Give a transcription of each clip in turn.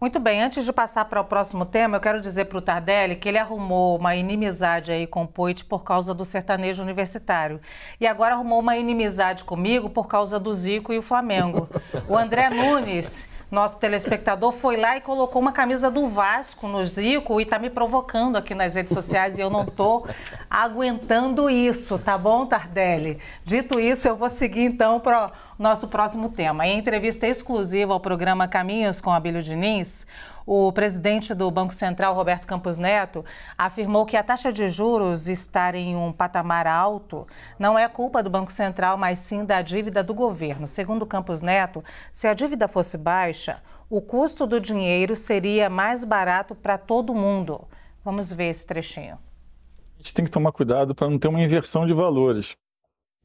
Muito bem, antes de passar para o próximo tema, eu quero dizer para o Tardelli que ele arrumou uma inimizade aí com o Poit por causa do sertanejo universitário. E agora arrumou uma inimizade comigo por causa do Zico e o Flamengo. O André Nunes, nosso telespectador, foi lá e colocou uma camisa do Vasco no Zico e está me provocando aqui nas redes sociais e eu não estou aguentando isso, tá bom, Tardelli? Dito isso, eu vou seguir então para o nosso próximo tema. Em entrevista exclusiva ao programa Caminhos com Abílio Diniz, o presidente do Banco Central, Roberto Campos Neto, afirmou que a taxa de juros estar em um patamar alto não é culpa do Banco Central, mas sim da dívida do governo. Segundo Campos Neto, se a dívida fosse baixa, o custo do dinheiro seria mais barato para todo mundo. Vamos ver esse trechinho. A gente tem que tomar cuidado para não ter uma inversão de valores.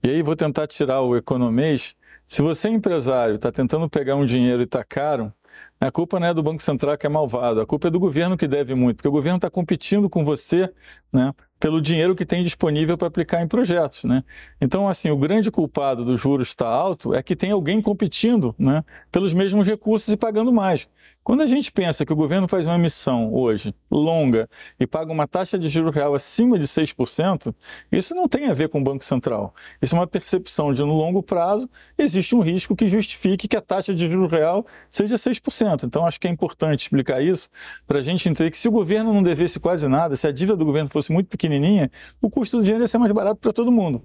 E aí vou tentar tirar o economês. Se você é empresário, está tentando pegar um dinheiro e está caro, a culpa não é do Banco Central que é malvado, a culpa é do governo que deve muito, porque o governo está competindo com você, né, pelo dinheiro que tem disponível para aplicar em projetos, né? Então, assim, o grande culpado do juros estar alto é que tem alguém competindo, né, pelos mesmos recursos e pagando mais. Quando a gente pensa que o governo faz uma emissão hoje longa e paga uma taxa de juros real acima de 6%, isso não tem a ver com o Banco Central. Isso é uma percepção de no longo prazo existe um risco que justifique que a taxa de juros real seja 6%. Então acho que é importante explicar isso para a gente entender que se o governo não devesse quase nada, se a dívida do governo fosse muito pequenininha, o custo do dinheiro ia ser mais barato para todo mundo.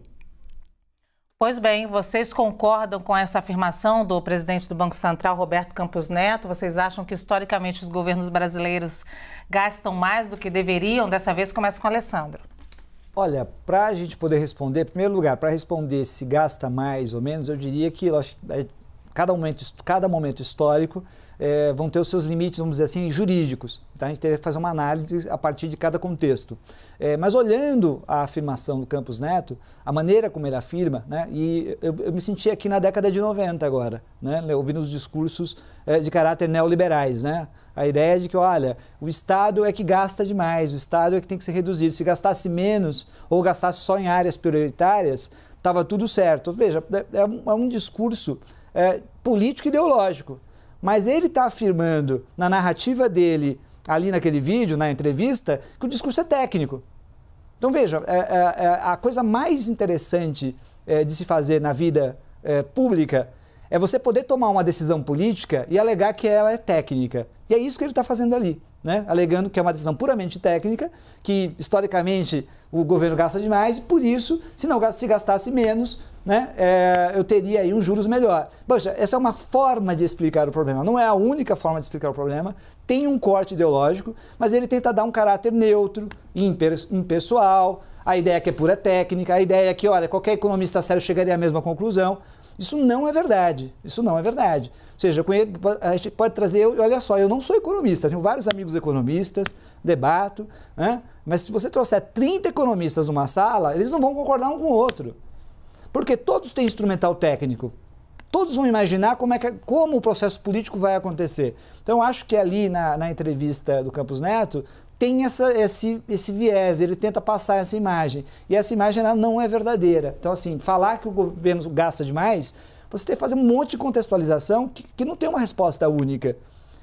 Pois bem, vocês concordam com essa afirmação do presidente do Banco Central, Roberto Campos Neto? Vocês acham que, historicamente, os governos brasileiros gastam mais do que deveriam? Dessa vez, começa com o Alessandro. Olha, para a gente poder responder, em primeiro lugar, para responder se gasta mais ou menos, eu diria que cada momento histórico vão ter os seus limites, vamos dizer assim, jurídicos. Então, a gente teria que fazer uma análise a partir de cada contexto. Mas olhando a afirmação do Campos Neto, a maneira como ele afirma, né, e eu me senti aqui na década de 90 agora, né, ouvindo os discursos de caráter neoliberais, né? A ideia de que, olha, o Estado é que gasta demais, o Estado é que tem que ser reduzido. Se gastasse menos ou gastasse só em áreas prioritárias, estava tudo certo. Veja, é um discurso político e ideológico. Mas ele está afirmando na narrativa dele, ali naquele vídeo, na entrevista, que o discurso é técnico. Então veja, a coisa mais interessante de se fazer na vida pública é você poder tomar uma decisão política e alegar que ela é técnica. E é isso que ele está fazendo ali, né? Alegando que é uma decisão puramente técnica, que historicamente o governo gasta demais e por isso, se gastasse menos, né, eu teria aí um juros melhor. Poxa, essa é uma forma de explicar o problema, não é a única forma de explicar o problema, tem um corte ideológico, mas ele tenta dar um caráter neutro, impessoal, a ideia que é pura técnica, a ideia é que, olha, qualquer economista sério chegaria à mesma conclusão. Isso não é verdade, isso não é verdade. Ou seja, a gente pode trazer, olha só, eu não sou economista, tenho vários amigos economistas, debato, né? Mas se você trouxer 30 economistas numa sala, eles não vão concordar um com o outro. Porque todos têm instrumental técnico, todos vão imaginar como o processo político vai acontecer. Então, eu acho que ali na entrevista do Campos Neto, tem esse viés, ele tenta passar essa imagem. E essa imagem ela não é verdadeira. Então, assim, falar que o governo gasta demais, você tem que fazer um monte de contextualização que não tem uma resposta única.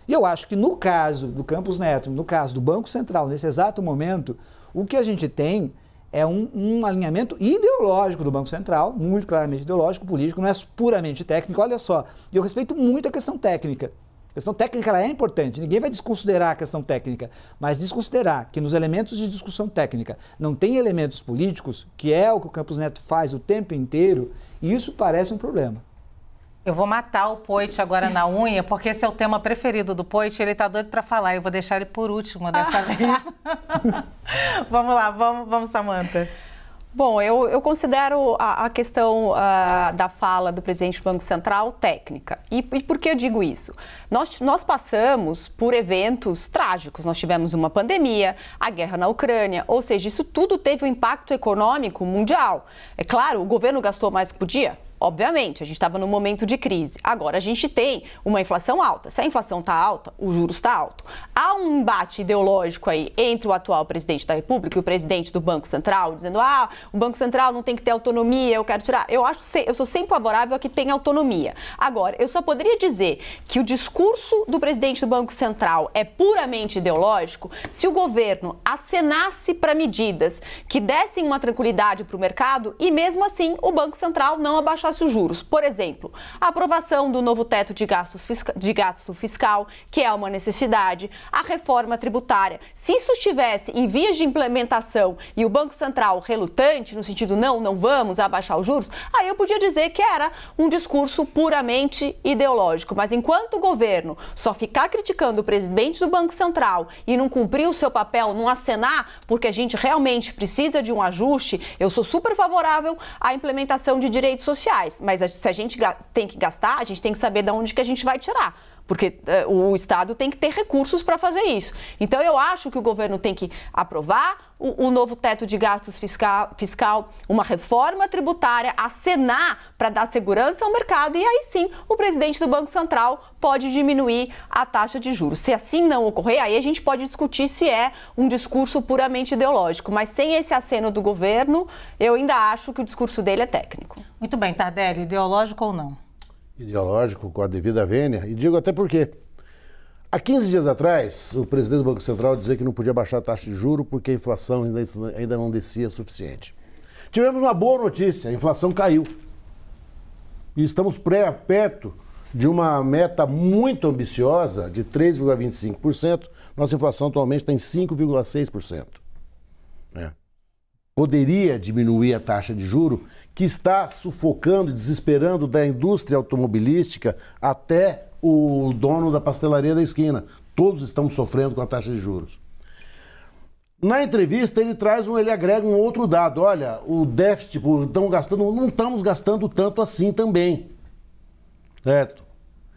E eu acho que no caso do Campos Neto, no caso do Banco Central, nesse exato momento, o que a gente tem é um alinhamento ideológico do Banco Central, muito claramente ideológico, político, não é puramente técnico. Olha só, e eu respeito muito a questão técnica. A questão técnica ela é importante, ninguém vai desconsiderar a questão técnica, mas desconsiderar que nos elementos de discussão técnica não tem elementos políticos, que é o que o Campos Neto faz o tempo inteiro, e isso parece um problema. Eu vou matar o Poit agora na unha, porque esse é o tema preferido do Poit, ele tá doido para falar, eu vou deixar ele por último dessa vez. Vamos lá, vamos, Samantha. Bom, eu considero a questão da fala do presidente do Banco Central técnica. E por que eu digo isso? Nós passamos por eventos trágicos. Nós tivemos uma pandemia, a guerra na Ucrânia, ou seja, isso tudo teve um impacto econômico mundial. É claro, o governo gastou mais que podia? Obviamente, a gente estava num momento de crise. Agora, a gente tem uma inflação alta. Se a inflação está alta, o juros está alto. Há um embate ideológico aí entre o atual presidente da República e o presidente do Banco Central, dizendo, o Banco Central não tem que ter autonomia, eu quero tirar. Eu sou sempre favorável a que tenha autonomia. Agora, eu só poderia dizer que o discurso do presidente do Banco Central é puramente ideológico se o governo acenasse para medidas que dessem uma tranquilidade para o mercado e mesmo assim o Banco Central não abaixasse os juros. Por exemplo, a aprovação do novo teto de gasto fiscal, que é uma necessidade, a reforma tributária. Se isso estivesse em vias de implementação e o Banco Central relutante, no sentido não vamos abaixar os juros, aí eu podia dizer que era um discurso puramente ideológico. Mas enquanto o governo só ficar criticando o presidente do Banco Central e não cumprir o seu papel, não acenar, porque a gente realmente precisa de um ajuste, eu sou super favorável à implementação de direitos sociais. Mas se a gente tem que gastar, a gente tem que saber de onde que a gente vai tirar. Porque o Estado tem que ter recursos para fazer isso. Então, eu acho que o governo tem que aprovar o novo teto de gastos fiscal, uma reforma tributária, acenar para dar segurança ao mercado e aí sim o presidente do Banco Central pode diminuir a taxa de juros. Se assim não ocorrer, aí a gente pode discutir se é um discurso puramente ideológico. Mas sem esse aceno do governo, eu ainda acho que o discurso dele é técnico. Muito bem, Tardelli, ideológico ou não? Ideológico, com a devida vênia, e digo até porque há 15 dias atrás, o presidente do Banco Central dizia que não podia baixar a taxa de juros porque a inflação ainda não descia o suficiente. Tivemos uma boa notícia, a inflação caiu. E estamos perto de uma meta muito ambiciosa de 3,25%. Nossa inflação atualmente está em 5,6%. Poderia diminuir a taxa de juro que está sufocando e desesperando da indústria automobilística até o dono da pastelaria da esquina. Todos estão sofrendo com a taxa de juros. Na entrevista ele agrega um outro dado. Olha, o déficit, não estamos gastando tanto assim também. Certo?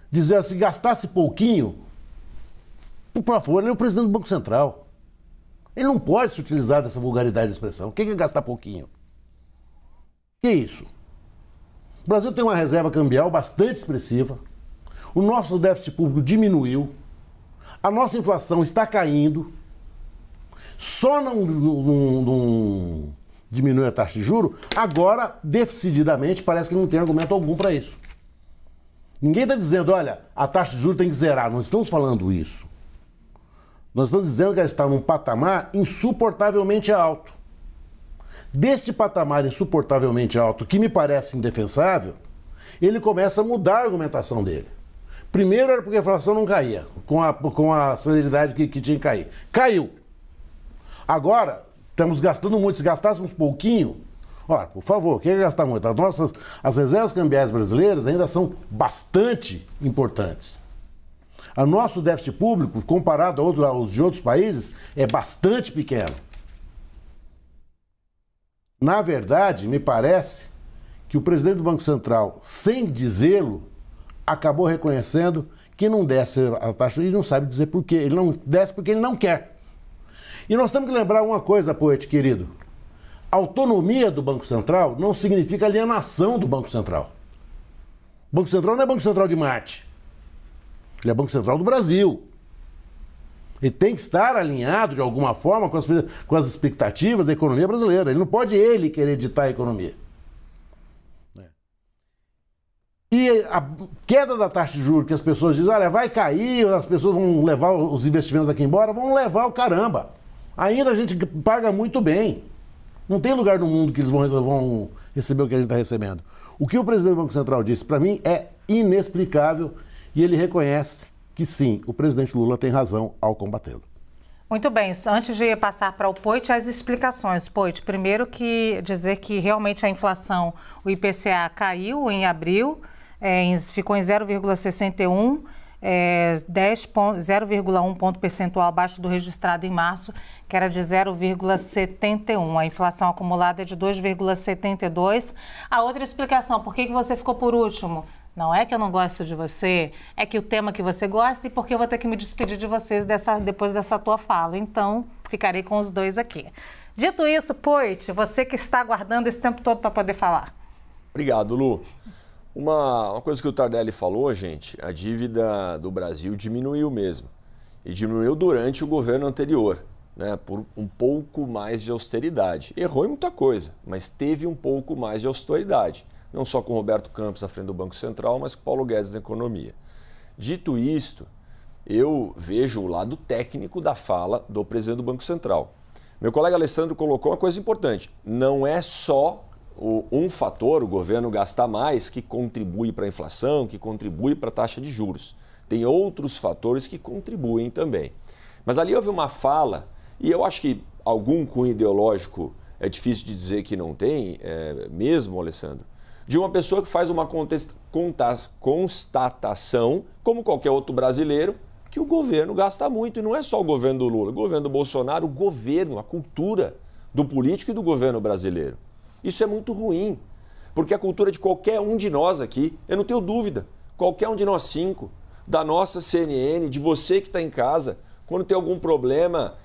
Dizer assim, gastasse pouquinho, por favor, ele é o presidente do Banco Central. Ele não pode se utilizar dessa vulgaridade de expressão. O que é gastar pouquinho? Que isso? O Brasil tem uma reserva cambial bastante expressiva. O nosso déficit público diminuiu. A nossa inflação está caindo. Só não diminui a taxa de juros. Agora, decididamente, parece que não tem argumento algum para isso. Ninguém está dizendo, olha, a taxa de juros tem que zerar. Não estamos falando isso. Nós estamos dizendo que ela está num patamar insuportavelmente alto. Deste patamar insuportavelmente alto, que me parece indefensável, ele começa a mudar a argumentação dele. Primeiro era porque a inflação não caía, com a celeridade que tinha que cair. Caiu. Agora, estamos gastando muito. Se gastássemos pouquinho, ora, por favor, quem gastar muito? As reservas cambiais brasileiras ainda são bastante importantes. O nosso déficit público, comparado aos de outros países, é bastante pequeno. Na verdade, me parece que o presidente do Banco Central, sem dizê-lo, acabou reconhecendo que não desce a taxa e não sabe dizer por quê. Ele não desce porque ele não quer. E nós temos que lembrar uma coisa, Poet, querido. A autonomia do Banco Central não significa alienação do Banco Central. O Banco Central não é Banco Central de Marte. Ele é Banco Central do Brasil. Ele tem que estar alinhado, de alguma forma, com as expectativas da economia brasileira. Ele não pode querer ditar a economia. E a queda da taxa de juros, que as pessoas dizem, olha, vai cair, as pessoas vão levar os investimentos aqui embora, vão levar o caramba. Ainda a gente paga muito bem. Não tem lugar no mundo que eles vão receber o que a gente está recebendo. O que o presidente do Banco Central disse, para mim, é inexplicável. E ele reconhece que sim, o presidente Lula tem razão ao combatê-lo. Muito bem, antes de passar para o Poit, as explicações. Poit, primeiro dizer que realmente a inflação, o IPCA caiu em abril, ficou em 0,61, 0,1 ponto percentual abaixo do registrado em março, que era de 0,71. A inflação acumulada é de 2,72. A outra explicação, por que você ficou por último? Não é que eu não gosto de você, é que o tema que você gosta e porque eu vou ter que me despedir de vocês depois dessa tua fala. Então, ficarei com os dois aqui. Dito isso, Poit, você que está aguardando esse tempo todo para poder falar. Obrigado, Lu. Uma coisa que o Tardelli falou, gente, a dívida do Brasil diminuiu mesmo. E diminuiu durante o governo anterior, né, por um pouco mais de austeridade. Errou em muita coisa, mas teve um pouco mais de austeridade. Não só com Roberto Campos à frente do Banco Central, mas com Paulo Guedes na economia. Dito isto, eu vejo o lado técnico da fala do presidente do Banco Central. Meu colega Alessandro colocou uma coisa importante. Não é só um fator, o governo gastar mais, que contribui para a inflação, que contribui para a taxa de juros. Tem outros fatores que contribuem também. Mas ali houve uma fala, e eu acho que algum cunho ideológico é difícil de dizer que não tem, mesmo, Alessandro, de uma pessoa que faz uma constatação, como qualquer outro brasileiro, que o governo gasta muito. E não é só o governo do Lula, o governo do Bolsonaro, o governo, a cultura do político e do governo brasileiro. Isso é muito ruim, porque a cultura de qualquer um de nós aqui, eu não tenho dúvida, qualquer um de nós 5, da nossa CNN, de você que está em casa, quando tem algum problema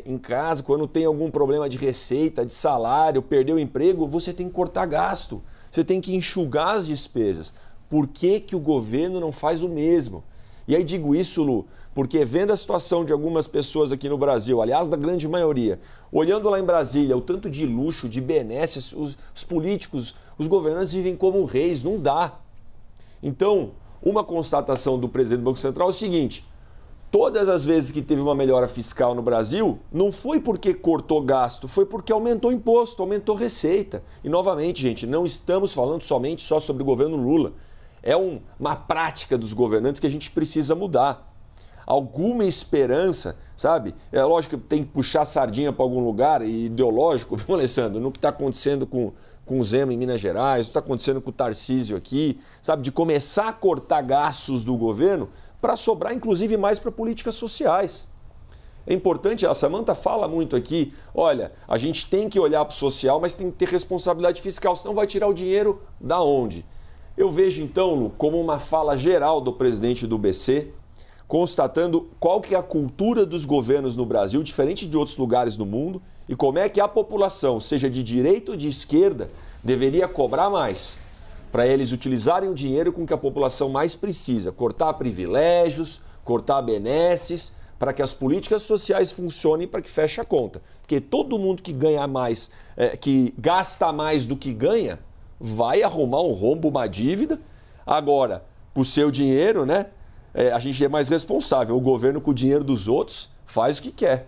em casa, quando tem algum problema de receita, de salário, perdeu o emprego, você tem que cortar gasto, você tem que enxugar as despesas. Por que que o governo não faz o mesmo? E aí digo isso, Lu, porque vendo a situação de algumas pessoas aqui no Brasil, aliás, da grande maioria, olhando lá em Brasília, o tanto de luxo, de benesses, os políticos, os governantes vivem como reis, não dá. Então, uma constatação do presidente do Banco Central é o seguinte: todas as vezes que teve uma melhora fiscal no Brasil, não foi porque cortou gasto, foi porque aumentou imposto, aumentou receita. E novamente, gente, não estamos falando somente só sobre o governo Lula. É uma prática dos governantes que a gente precisa mudar. Alguma esperança, sabe? É lógico que tem que puxar a sardinha para algum lugar ideológico, viu, Alessandro? No que está acontecendo com o Zema em Minas Gerais, o que está acontecendo com o Tarcísio aqui, sabe? De começar a cortar gastos do governo para sobrar, inclusive, mais para políticas sociais. É importante, a Samanta fala muito aqui, olha, a gente tem que olhar para o social, mas tem que ter responsabilidade fiscal, senão vai tirar o dinheiro da onde? Eu vejo, então, Lu, como uma fala geral do presidente do BC, constatando qual que é a cultura dos governos no Brasil, diferente de outros lugares do mundo, e como é que a população, seja de direita ou de esquerda, deveria cobrar mais, para eles utilizarem o dinheiro com que a população mais precisa, cortar privilégios, cortar benesses, para que as políticas sociais funcionem, para que feche a conta. Porque todo mundo que ganha mais, que gasta mais do que ganha, vai arrumar um rombo, uma dívida. Agora, com o seu dinheiro, né? A gente é mais responsável. O governo, com o dinheiro dos outros, faz o que quer.